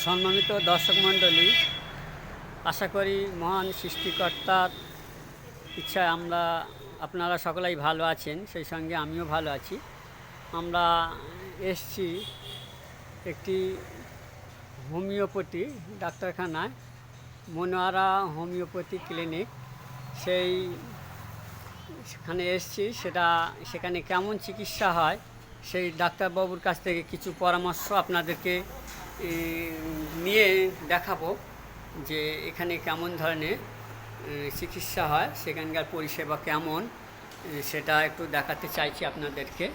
সম্মানিত দর্শক মণ্ডলী, আশা করি মহান সৃষ্টিকর্তার ইচ্ছায় আপনারা সকলেই ভালো আছেন, সেই সঙ্গে আমিও ভালো আছি। আমরা এসছি একটি হোমিওপ্যাথি ডাক্তারখানায়, মনোয়ারা হোমিওপ্যাথি ক্লিনিক। সেখানে এসছি, সেখানে কেমন চিকিৎসা হয় সেই ডাক্তারবাবুর কাছ থেকে কিছু পরামর্শ আপনাদেরকে নিয়ে দেখাবো যে এখানে কেমন ধরনের চিকিৎসা হয়, সেখানকার পরিষেবা কেমন, সেটা একটু দেখাতে চাইছি আপনাদেরকে।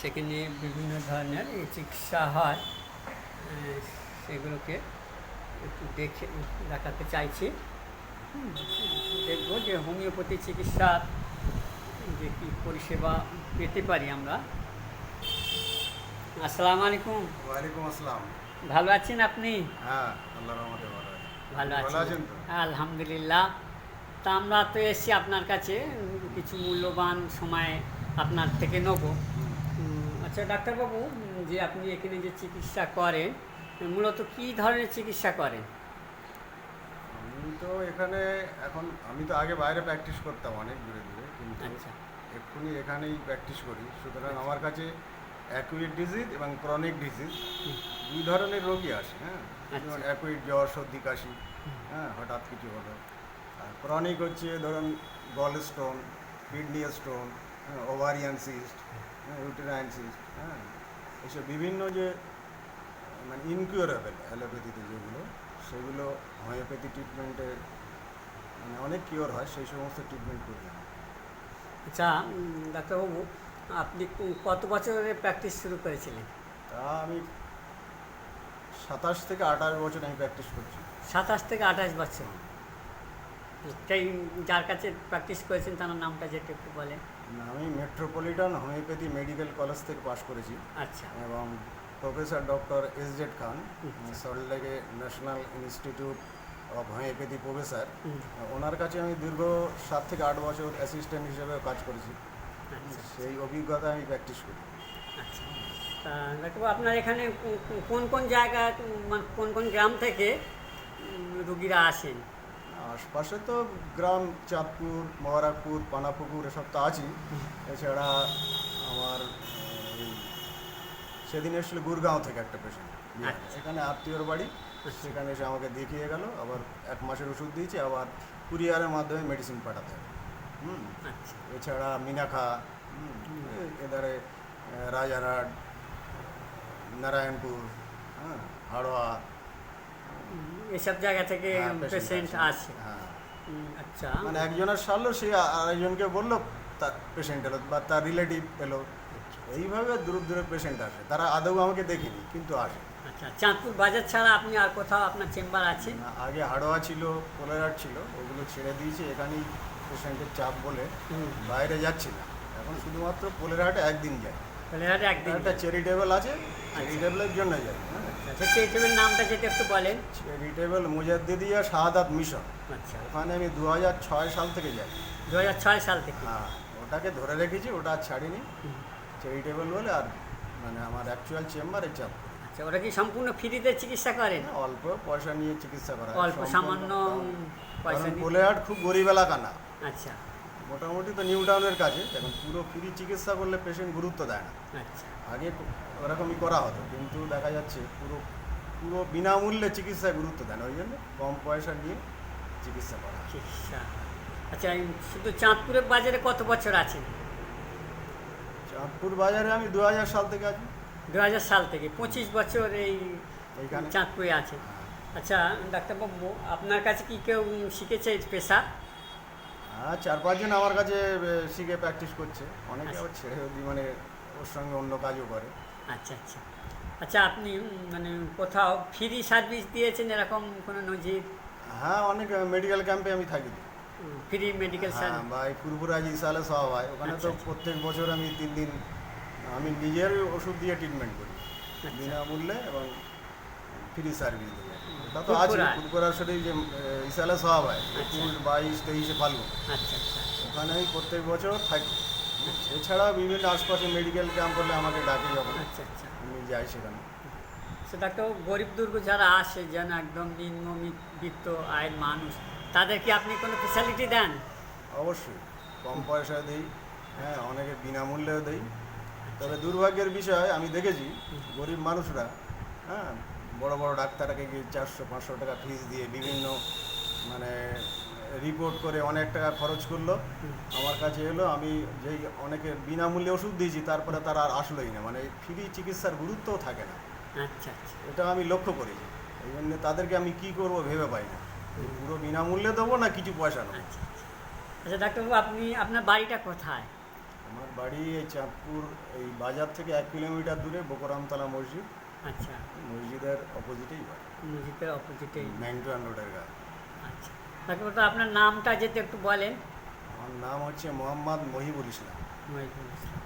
সেখানে বিভিন্ন ধরনের চিকিৎসা হয়, সেগুলোকে একটু দেখাতে চাইছি। দেখবো যে হোমিওপ্যাথি চিকিৎসার যে কী পরিষেবা পেতে পারি আমরা। আসসালামু আলাইকুম। ওয়ালাইকুম আসসালাম। ভালো আছেন আপনি? হ্যাঁ, আল্লাহর রহমতে ভালো আছি। ভালো ভালো আছেন তো? আলহামদুলিল্লাহ। তা আমরা তো এসেছি আপনার কাছে, কিছু মূল্যবান সময় আপনার থেকে নেব। আচ্ছা ডাক্তারবাবু, যে আপনি এখানে যে চিকিৎসা করেন, মূলত কী ধরনের চিকিৎসা করেন? আমি তো এখানে আমি তো আগে বাইরে প্র্যাকটিস করতাম অনেক দূরে দূরে, কিন্তু আচ্ছা এক্ষুনি এখানেই প্র্যাকটিস করি। সুতরাং আমার কাছে অ্যাকুইট ডিজিজ এবং ক্রনিক ডিজিজ দুই ধরনের রোগী আসে। হ্যাঁ, যেমন অ্যাকুইট জ্বর, সর্দি, কাশি, হ্যাঁ হঠাৎ কিছু হলো। আর ক্রনিক হচ্ছে ধরুন gall stone, kidney stone, ovarian cyst, uterine cyst, হ্যাঁ এসব বিভিন্ন যে মানে ইনকিউরেবল অ্যালোপ্যাথিতে যেগুলো, সেগুলো হোমিওপ্যাথি ট্রিটমেন্টে মানে অনেক কিওর হয়, সেই সমস্ত ট্রিটমেন্ট করি আমি। আচ্ছা ডাক্তারবাবু, আপনি কত বছরে প্র্যাকটিস শুরু করেছিলেন? তা আমি 27 থেকে 28 বছর আমি প্র্যাকটিস করছি। 27 থেকে 28 বছর। সেই যার কাছে প্র্যাকটিস করেছেন তার নামটা যেটা একটু বলেন। আমি মেট্রোপলিটন হোমিওপ্যাথি মেডিকেল কলেজ থেকে পাশ করেছি। আচ্ছা। এবং প্রফেসর ডক্টর এস.জেড খান, সল্টলেকে national institute of homeopathy professor, ওনার কাছে আমি দীর্ঘ 7 থেকে 8 বছর অ্যাসিস্ট্যান্ট হিসেবে কাজ করেছি। সেই অভিজ্ঞতা আমি প্র্যাকটিস করি। আচ্ছা, তা ডাক্তারবাবু আপনার এখানে কোন কোন জায়গা, মানে কোন কোন গ্রাম থেকে রুগীরা আসেন? আশপাশে তো গ্রাম চাঁদপুর, মোবারকপুর, পানাপুকুর এসব তো আছেই। এছাড়া আমার সেদিন এসেছিল গুরগাঁও থেকে একটা পেশেন্ট, এখানে আত্মীয়র বাড়ি, সেখানে এসে আমাকে দেখিয়ে গেল। আবার 1 মাসের ওষুধ দিয়েছে, আবার কুরিয়ারের মাধ্যমে মেডিসিন পাঠাতে হবে। এছাড়া মিনাখা, এধারে রাজারহাট, নারায়ণপুর, হ্যাঁ হাড়োয়া, এসব জায়গা থেকে পেশেন্ট আসে। হ্যাঁ, আচ্ছা, মানে একজনের সারলো, সে আরেকজনকে বললো, তার পেশেন্ট এলো বা তার রিলেটিভ এলো। এইভাবে দূর দূরের পেশেন্ট আসে, তারা আদৌ আমাকে দেখিনি কিন্তু আসে। আচ্ছা, চাঁদপুর বাজার ছাড়া আপনি আর কোথাও আপনার চেম্বার আছে? আগে হাড়োয়া ছিল, কোলারহাট ছিল, ওগুলো ছেড়ে দিয়েছি। এখানেই পেশেন্টের চাপ বলে বাইরে যাচ্ছি না, এখন শুধুমাত্র কোলারহাটে একদিন যাই। কোলারহাটে একদিন? একটা চ্যারিটেবল আছে, চ্যারিটেবলের জন্য যাই। হ্যাঁ, আচ্ছা, চ্যারিটেবল নামটা যেটা একটু বলেন। চ্যারিটেবল মুজাদ্দিদিয়া শাহাদাত মিশন। আচ্ছা, ওখানে আমি 2006 সাল থেকে যাই। 2006 সাল থেকে? হ্যাঁ, ওটাকে ধরে রেখেছি, ওটা আর ছাড়িনি। চ্যারিটেবল বলে। আর মানে আমার অ্যাকচুয়াল চেম্বারে চাপ। আচ্ছা, ওরা কি সম্পূর্ণ ফ্রিতে চিকিৎসা করেন? অল্প পয়সা নিয়ে চিকিৎসা করা, অল্প সামান্য পয়সা নিয়ে? কোলারহাট খুব গরিব এলাকা না। আচ্ছা, মোটামুটি তো নিউ টাউনের কাছে। এখন পুরো ফ্রি চিকিৎসা করলে পেশেন্ট গুরুত্ব দেয় না। আচ্ছা, আগে ওরকমই করা হতো, কিন্তু দেখা যাচ্ছে পুরো পুরো বিনামূল্যে চিকিৎসায় গুরুত্ব দেয় না, ওই জন্য কম পয়সা নিয়ে চিকিৎসা করা। চিকিৎসা। আচ্ছা, শুধু চাঁদপুরের বাজারে কত বছর আছেন? চাঁদপুর বাজারে আমি 2000 সাল থেকে আছি। 2000 সাল থেকে 25 বছর এইখানে চাঁদপুরে আছে। আচ্ছা ডাক্তারবাবু, আপনার কাছে কি কেউ শিখেছে পেশা? হ্যাঁ, 4-5 জন আমার কাছে শিখে প্র্যাকটিস করছে। অনেকে আবার ছেড়ে মানে ওর সঙ্গে অন্য কাজও করে। আচ্ছা আচ্ছা। আচ্ছা, আপনি মানে কোথাও ফ্রি সার্ভিস দিয়েছেন এরকম কোনো নজির? হ্যাঁ, অনেক মেডিকেল ক্যাম্পে আমি থাকি। Free medical service? বা এই ফুরফুরাজি ইসালে সব হয়, ওখানে তো প্রত্যেক বছর আমি 3 দিন আমি নিজের ওষুধ দিয়ে ট্রিটমেন্ট করি বিনামূল্যে এবং ফ্রি সার্ভিস দিই। ওটা তো আছে ফুরফুরা শরীর যে ইসালে সব হয় 22-23 ফাল্গুন। আচ্ছা আচ্ছা, ওখানে আমি প্রত্যেক বছর থাকি। এছাড়াও বিভিন্ন আশপাশে মেডিকেল ক্যাম্প হলে আমাকে ডাকে, যখন আচ্ছা আচ্ছা, আমি যাই সেখানে। সেটা তো গরিব দুর্গ যারা আসে যেন একদম নিম্নবিত্ত আয়ের মানুষ, তাদেরকে আপনি কোনো ফেসিলিটি দেন? অবশ্যই কম পয়সায় দেই, হ্যাঁ, অনেকে বিনামূল্যেও দেই। তবে দুর্ভাগ্যের বিষয় আমি দেখেছি গরিব মানুষরা, হ্যাঁ, বড় বড় ডাক্তারকে গিয়ে 400-500 টাকা ফিস দিয়ে বিভিন্ন মানে রিপোর্ট করে অনেক টাকা খরচ করলো, আমার কাছে এলো, আমি যেই অনেকে বিনামূল্যে ওষুধ দিয়েছি তারপরে তারা আর আসলোই না, মানে ফ্রি চিকিৎসার গুরুত্বও থাকে না। আচ্ছা আচ্ছা এটা আমি লক্ষ্য করেছি। এই জন্য তাদেরকে আমি কি করব ভেবে পাই না, পুরো বিনামূল্যে দেবো না কিছু পয়সা নেবো। আচ্ছা আচ্ছা ডাক্তারবাবু, আপনার বাড়িটা কোথায়? আমার বাড়ি এই চাঁদপুর, এই বাজার থেকে 1 কিলোমিটার দূরে বকরামতলা মসজিদ, আচ্ছা, মসজিদের অপোজিটেই বাড়ি, মসজিদের অপোজিটেই। 91 রোডের গা। আচ্ছা ডাক্তারবাবু, আপনার নামটা যদি একটু বলেন। আমার নাম হচ্ছে মোহাম্মদ মহিবুল ইসলাম। মহিবুল ইসলাম।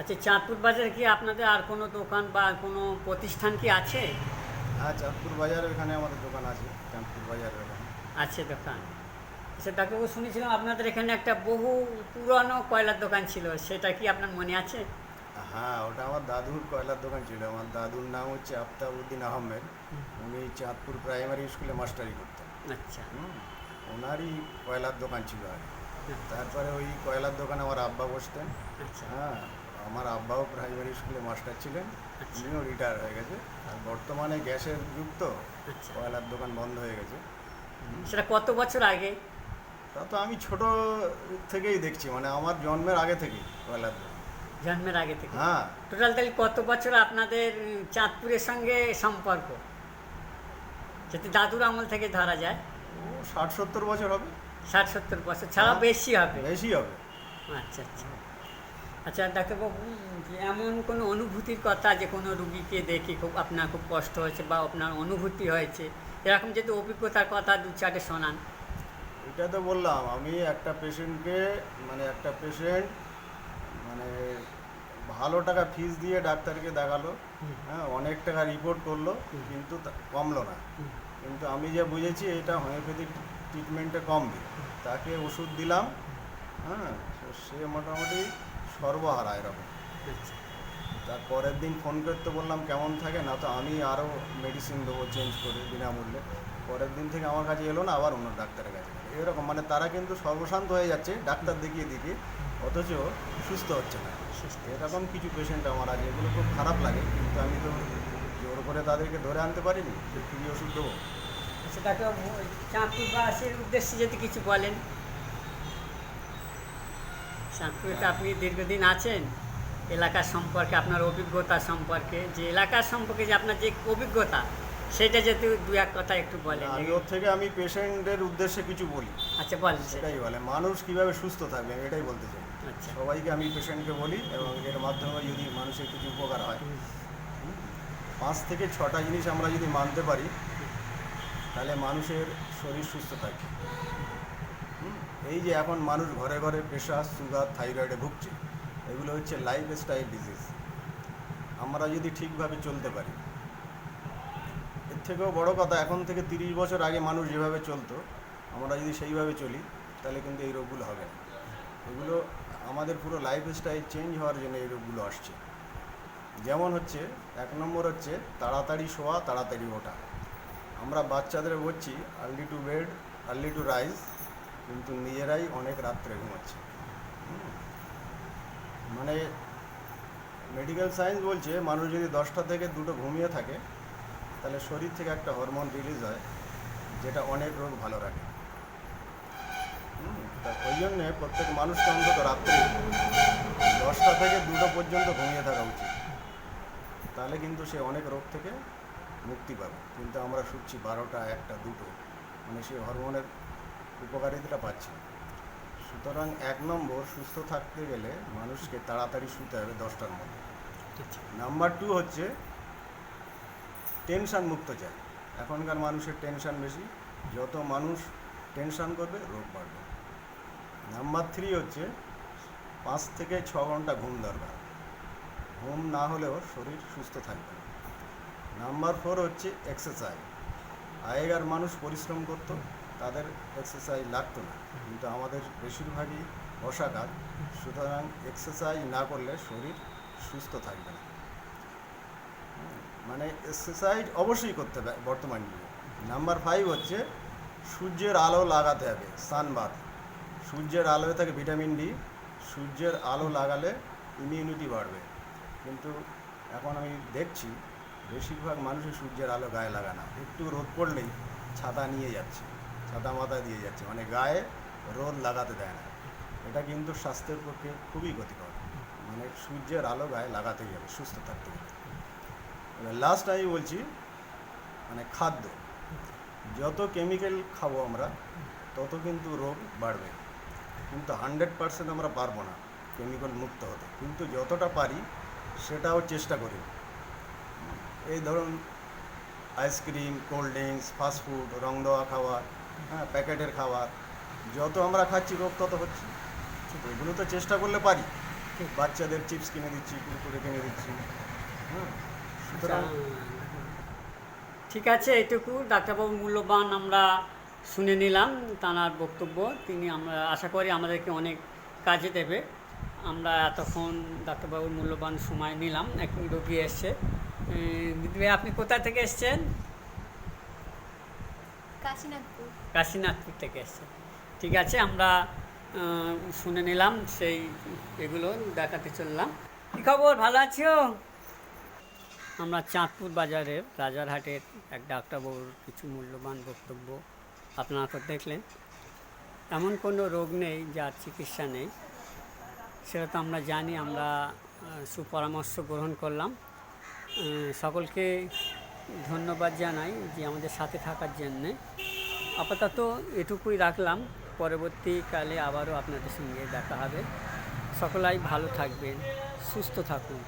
আচ্ছা, চাঁদপুর বাজারে কি আপনাদের আর কোনো দোকান বা কোনো প্রতিষ্ঠান কি আছে? হ্যাঁ, চাঁদপুর বাজারে এখানে আমাদের দোকান আছে, চাঁদপুর বাজারের ওখানে আছে দোকান। আচ্ছা ডাক্তারবাবু, শুনেছিলাম আপনাদের এখানে একটা বহু পুরনো কয়লার দোকান ছিল, সেটা কি আপনার মনে আছে? হ্যাঁ, ওটা আমার দাদুর কয়লার দোকান ছিল। আমার দাদুর নাম হচ্ছে আফতাবউদ্দিন আহমেদ। উনি চাঁদপুর প্রাইমারি স্কুলে মাস্টারি করতেন। আচ্ছা ওনারই কয়লার দোকান ছিল আগে। আচ্ছা, তারপরে ওই কয়লার দোকানে আমার আব্বা বসতেন। আচ্ছা হ্যাঁ, আমার আব্বাও প্রাইমারি স্কুলে মাস্টার ছিলেন, আচ্ছা। উনিও রিটায়ার হয়ে গেছে। আর বর্তমানে গ্যাসের যুগ তো, আচ্ছা। কয়লার দোকান বন্ধ হয়ে গেছে। সেটা কত বছর আগে? তা তো আমি ছোট থেকেই দেখছি, মানে আমার জন্মের আগে থেকেই কয়লার দোকান। জন্মের আগে থেকে? হ্যাঁ, টোটাল তাহলে কত বছর আপনাদের চাঁদপুরের সঙ্গে সম্পর্ক, যদি দাদুর আমল থেকে ধরা যায়? ও 60-70 বছর হবে। 60-70 বছর ছাড়াও হ্যাঁ, বেশি হবে? বেশি হবে। আচ্ছা আচ্ছা আচ্ছা ডাক্তারবাবু, এমন কোনো অনুভূতির কথা যে কোনো রুগীকে দেখে আপনার খুব কষ্ট হয়েছে বা আপনার অনুভূতি হয়েছে, এরকম যদি অভিজ্ঞতার কথা 2-4টে শোনান। এটা তো বললাম, আমি একটা পেশেন্টকে, মানে একটা পেশেন্ট মানে ভালো টাকা ফিস দিয়ে ডাক্তারকে দেখালো, হ্যাঁ, অনেক টাকা রিপোর্ট করলো, কিন্তু কমলো না। কিন্তু আমি যে বুঝেছি এটা হোমিওপ্যাথিক ট্রিটমেন্টে কমবে, তাকে ওষুধ দিলাম, হ্যাঁ, তো সে মোটামুটি সর্বহারা এরকম। আচ্ছা তার পরের দিন ফোন করতে বললাম কেমন থাকে, না তো আমি আরও মেডিসিন দেবো চেঞ্জ করে বিনামূল্যে। পরের দিন থেকে আমার কাছে এলো না, আবার অন্য ডাক্তারের কাছে গেলো। এরকম মানে তারা কিন্তু সর্বশান্ত হয়ে যাচ্ছে ডাক্তার দেখিয়ে দেখিয়ে, অথচ সুস্থ হচ্ছে না। এরকম কিছু পেশেন্ট আমার আছে, এগুলো খুব খারাপ লাগে, কিন্তু আমি তো জোর করে তাদেরকে ধরে আনতে পারিনি, ফ্রি ওষুধ দেবো। আচ্ছা ডাক্তারবাবু, চাঁদপুরবাসীর উদ্দেশ্যে যদি কিছু বলেন। চাঁদপুরে আপনি দীর্ঘদিন আছেন, এলাকার সম্পর্কে আপনার অভিজ্ঞতা সম্পর্কে, যে এলাকার সম্পর্কে যে আপনার যে অভিজ্ঞতা, সেটা যদি 2-1 কথা একটু বলেন। আমি ওর থেকে আমি পেশেন্টের উদ্দেশ্যে কিছু বলি। আচ্ছা বলেন সেটা। সেটাই বলে মানুষ কীভাবে সুস্থ থাকবে, আমি এটাই বলতে চাই। আচ্ছা সবাইকে আমি পেশেন্টকে বলি, এবং এর মাধ্যমে যদি মানুষের কিছু উপকার হয়, 5 থেকে 6টা জিনিস আমরা যদি মানতে পারি, তাহলে মানুষের শরীর সুস্থ থাকবে। এই যে এখন মানুষ ঘরে ঘরে প্রেশার, সুগার, থাইরয়েডে ভুগছে, এগুলো হচ্ছে লাইফস্টাইল ডিজিজ। আমরা যদি ঠিকভাবে চলতে পারি, এর থেকেও বড় কথা, এখন থেকে 30 বছর আগে মানুষ যেভাবে চলতো, আমরা যদি সেইভাবে চলি, তাহলে কিন্তু এই রোগগুলো হবে না। এগুলো আমাদের পুরো লাইফস্টাইল চেঞ্জ হওয়ার জন্য এই রোগগুলো আসছে। যেমন হচ্ছে 1 নম্বর হচ্ছে তাড়াতাড়ি শোয়া, তাড়াতাড়ি ওঠা। আমরা বাচ্চাদের বলছি early to bed, early to rise, কিন্তু নিজেরাই অনেক রাত্রে ঘুমাচ্ছে। মানে মেডিকেল সায়েন্স বলছে মানুষ যদি 10টা থেকে 2টো ঘুমিয়ে থাকে, তাহলে শরীর থেকে একটা হরমোন রিলিজ হয়, যেটা অনেক রোগ ভালো রাখে। তা ওই জন্যে প্রত্যেক মানুষকে অন্তত রাত্রে 10টা থেকে 2টো পর্যন্ত ঘুমিয়ে থাকা উচিত, তাহলে কিন্তু সে অনেক রোগ থেকে মুক্তি পাবে। কিন্তু আমরা শুচ্ছি 12টা, 1টা, 2টো, মানে সেই হরমোনের উপকারিতাটা পাচ্ছি। সুতরাং 1 নম্বর, সুস্থ থাকতে গেলে মানুষকে তাড়াতাড়ি শুতে হবে 10টার মধ্যে। নাম্বার 2 হচ্ছে টেনশান মুক্ত চাই। এখনকার মানুষের টেনশান বেশি, যত মানুষ টেনশান করবে রোগ বাড়বে। নাম্বার 3 হচ্ছে 5 থেকে 6 ঘন্টা ঘুম দরকার, ঘুম না হলেও শরীর সুস্থ থাকবে না। নাম্বার 4 হচ্ছে এক্সারসাইজ। আগেকার মানুষ পরিশ্রম করতো, তাদের এক্সারসাইজ লাগতো না, কিন্তু আমাদের বেশিরভাগই বসা কাজ, সুতরাং এক্সারসাইজ না করলে শরীর সুস্থ থাকবে না। মানে এক্সারসাইজ অবশ্যই করতে হবে বর্তমান যুগে। নাম্বার 5 হচ্ছে সূর্যের আলো লাগাতে হবে, সানবাথ। সূর্যের আলোয় থাকে ভিটামিন ডি, সূর্যের আলো লাগালে ইমিউনিটি বাড়বে। কিন্তু এখন আমি দেখছি বেশিরভাগ মানুষই সূর্যের আলো গায়ে লাগায় না, একটু রোদ পড়লেই ছাতা নিয়ে যাচ্ছে, ছাতা মাথায় দিয়ে যাচ্ছে, মানে গায়ে রোদ লাগাতে দেয় না। এটা কিন্তু স্বাস্থ্যের পক্ষে খুবই ক্ষতিকর। মানে সূর্যের আলো গায়ে লাগাতেই হবে সুস্থ থাকতে গেলে। এবার লাস্ট আমি বলছি, মানে খাদ্য, যত কেমিক্যাল খাবো আমরা তত কিন্তু রোগ বাড়বে। কিন্তু 100% আমরা পারবো না কেমিক্যাল মুক্ত হতে, কিন্তু যতটা পারি সেটাও চেষ্টা করি। এই ধরুন আইসক্রিম, কোল্ড ড্রিঙ্কস, ফাস্টফুড, রং দেওয়া খাবার, হ্যাঁ, প্যাকেটের খাবার, যত আমরা খাচ্ছি রোগ তত হচ্ছে। এগুলো তো চেষ্টা করলে পারি। বাচ্চাদের চিপস কিনে দিচ্ছি, কুরকুরে কিনে দিচ্ছি, হ্যাঁ, সুতরাং ঠিক আছে, এটুকু ডাক্তারবাবুর মূল্যবান আমরা শুনে নিলাম তাঁর বক্তব্য। তিনি আমরা আশা করি আমাদেরকে অনেক কাজে দেবে। আমরা এতক্ষণ ডাক্তারবাবুর মূল্যবান সময় নিলাম। এক রোগী এসছে। দিদিভাই, আপনি কোথা থেকে এসছেন? কাশীনাথপুর। কাশীনাথপুর থেকে এসছেন। ঠিক আছে, আমরা শুনে নিলাম, সেই এগুলো দেখাতে চললাম। কী খবর, ভালো আছো? আমরা চাঁদপুর বাজারের রাজারহাটের এক ডাক্তারবাবুর কিছু মূল্যবান বক্তব্য আপনারা তো দেখলেন। এমন কোনো রোগ নেই যার চিকিৎসা নেই, সেটা তো আমরা জানি। আমরা সুপরামর্শ গ্রহণ করলাম। সকলকে ধন্যবাদ জানাই যে আমাদের সাথে থাকার জন্যে। আপাতত এটুকুই রাখলাম, পরবর্তীকালে আবারও আপনাদের সঙ্গে দেখা হবে। সকলাই ভালো থাকবেন, সুস্থ থাকুন।